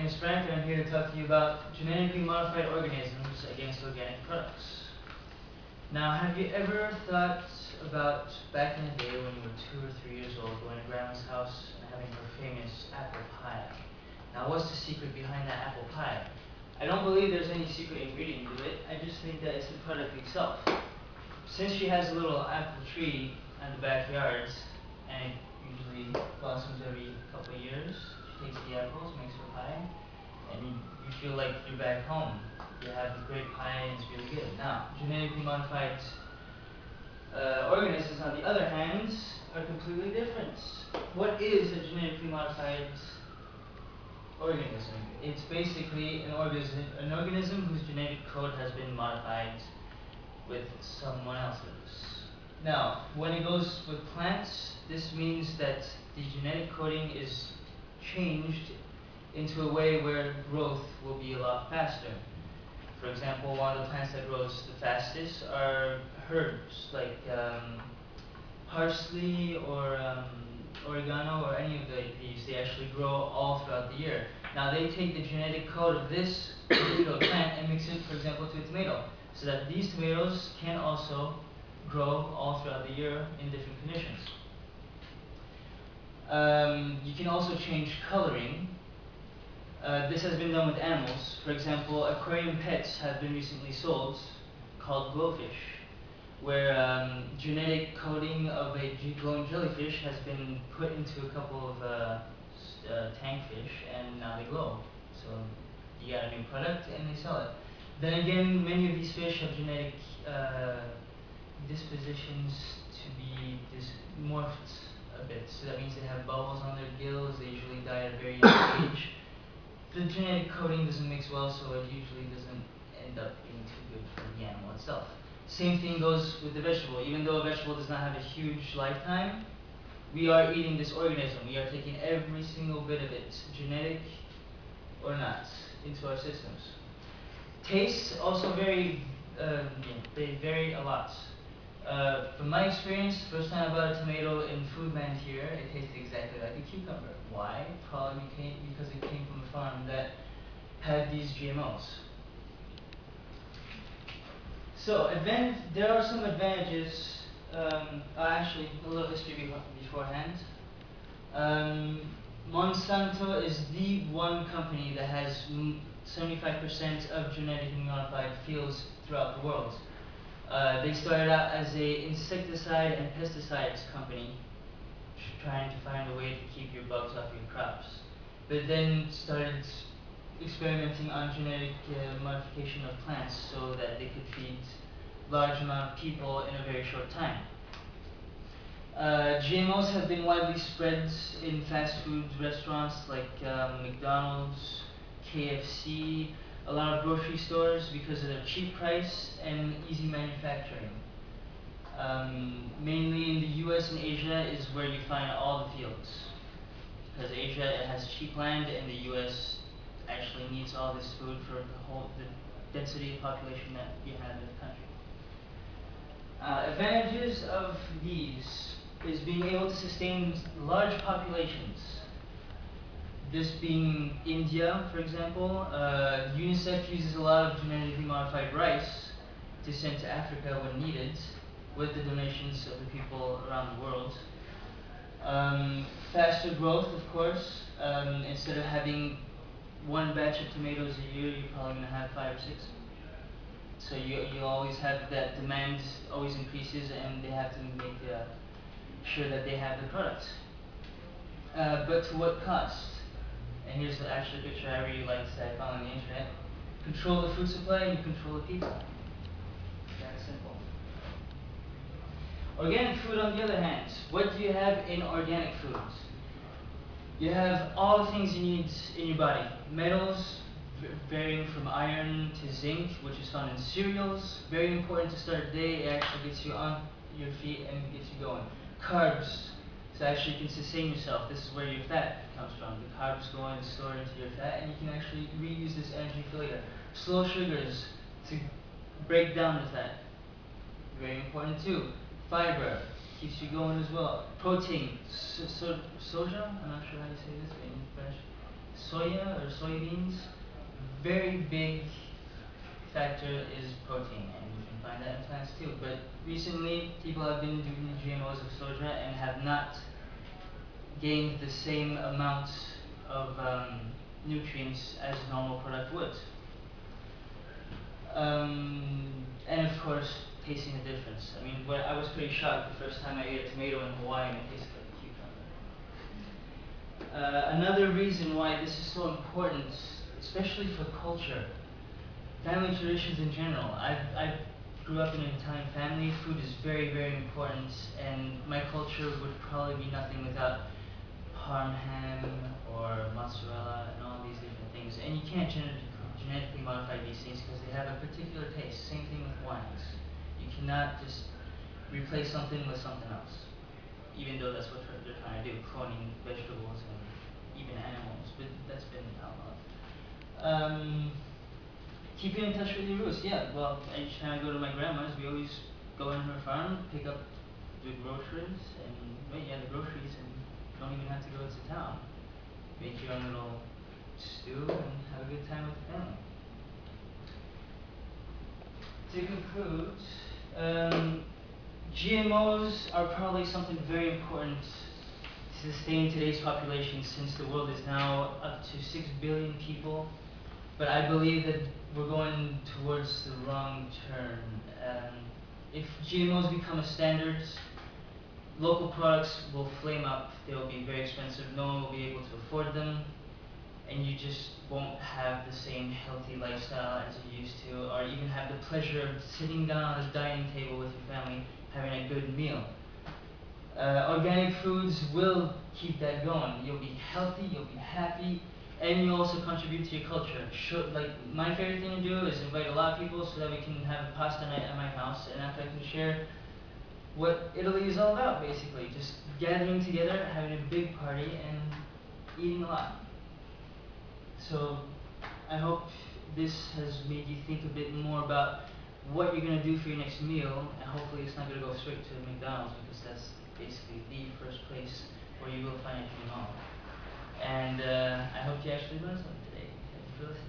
is Frank, and I'm here to talk to you about genetically modified organisms against organic products. Now, have you ever thought about back in the day when you were 2 or 3 years old, going to Grandma's house and having her famous apple pie? Now, what's the secret behind that apple pie? I don't believe there's any secret ingredient to it. I just think that it's the product itself. Since she has a little apple tree in the backyard, and it usually blossoms every couple of years, she takes the apples, makes her pie, and you feel like you're back home. You have a great pie and it's really good. Now, genetically modified organisms, on the other hand, are completely different. What is a genetically modified organism? It's basically an organism whose genetic code has been modified with someone else's. Now, when it goes with plants, this means that the genetic coding is changed into a way where growth will be a lot faster. For example, one of the plants that grows the fastest are herbs like parsley or oregano or any of these. They actually grow all throughout the year. Now they take the genetic code of this particular plant and mix it, for example, to a tomato, so that these tomatoes can also grow all throughout the year in different conditions. You can also change coloring. This has been done with animals. For example, aquarium pets have been recently sold called glowfish, where genetic coding of a glowing jellyfish has been put into a couple of tankfish, and now they glow. So you got a new product and they sell it. Then again, many of these fish have genetic dispositions to be morphed a bit. So that means they have bubbles on their gills. They usually die at a very young age. The genetic coding doesn't mix well, so it usually doesn't end up being too good for the animal itself. Same thing goes with the vegetable. Even though a vegetable does not have a huge lifetime, we are eating this organism. We are taking every single bit of it, genetic or not, into our systems. Tastes also vary. They vary a lot. From my experience, the first time I bought a tomato in Foodland here, it tasted exactly like a cucumber. Why? Probably because it came from a farm that had these GMOs. So, there are some advantages. Actually, a little history beforehand. Monsanto is the one company that has 75% of genetically modified fields throughout the world. They started out as an insecticide and pesticides company, trying to find a way to keep your bugs off your crops. But then started experimenting on genetic modification of plants so that they could feed large amount of people in a very short time. GMOs have been widely spread in fast food restaurants like McDonald's, KFC, a lot of grocery stores because of their cheap price and easy manufacturing. Mainly in the US and Asia is where you find all the fields. Because Asia has cheap land and the US actually needs all this food for the density of population that you have in the country. Advantages of these is being able to sustain large populations. This being India, for example, UNICEF uses a lot of genetically modified rice to send to Africa when needed, with the donations of the people around the world. Faster growth, of course. Instead of having one batch of tomatoes a year, you're probably going to have 5 or 6. So you always have that demand always increases, and they have to make sure that they have the product. But to what cost? And here's the actual picture I really liked that I found on the internet. Control the food supply and you control the people. That's simple. Organic food, on the other hand, what do you have in organic foods? You have all the things you need in your body. Metals, varying from iron to zinc, which is found in cereals. Very important to start the day. It actually gets you on your feet and gets you going. Carbs, so actually you can sustain yourself. This is where your fat comes from. The carbs go and store into your fat, and you can actually reuse this energy for later. Slow sugars, to break down the fat. Very important too. Fiber, keeps you going as well. Protein, soja, I'm not sure how you say this in French. soya or soybeans, very big factor is protein, and you can find that in plants too. But recently, people have been doing GMOs of soja and have not gained the same amount of nutrients as normal product would. And of course, tasting the difference. I mean, I was pretty shocked the first time I ate a tomato in Hawaii and it tasted like a cucumber. Another reason why this is so important, especially for culture, family traditions in general. I grew up in an Italian family. Food is very, very important, and my culture would probably be nothing without parm ham or mozzarella and all these different things. And you can't genetically modify these things because they have a particular taste. Same thing with wines. You cannot just replace something with something else, even though that's what they're trying to do, cloning vegetables and even animals. But that's been outlawed. Keeping in touch with your roots, yeah. Well, each time I go to my grandma's, we always go on her farm, pick up the groceries, the groceries, and don't even have to go to town. Make your own little stew and have a good time with the family. To conclude, GMOs are probably something very important to sustain today's population, since the world is now up to 6 billion people. But I believe that we're going towards the wrong turn. If GMOs become a standard, local products will flame up. They will be very expensive. No one will be able to afford them, and you just won't have the same healthy lifestyle as you used to, or even have the pleasure of sitting down on a dining table with your family, having a good meal. Organic foods will keep that going. You'll be healthy, you'll be happy, and you also contribute to your culture. Like, my favorite thing to do is invite a lot of people so that we can have a pasta night at my house, and after I can share what Italy is all about, basically. Just gathering together, having a big party, and eating a lot. So, I hope this has made you think a bit more about what you're going to do for your next meal, and hopefully it's not going to go straight to McDonald's, because that's basically the first place where you will find anything wrong. And I hope you actually learned something today. Thank you for listening.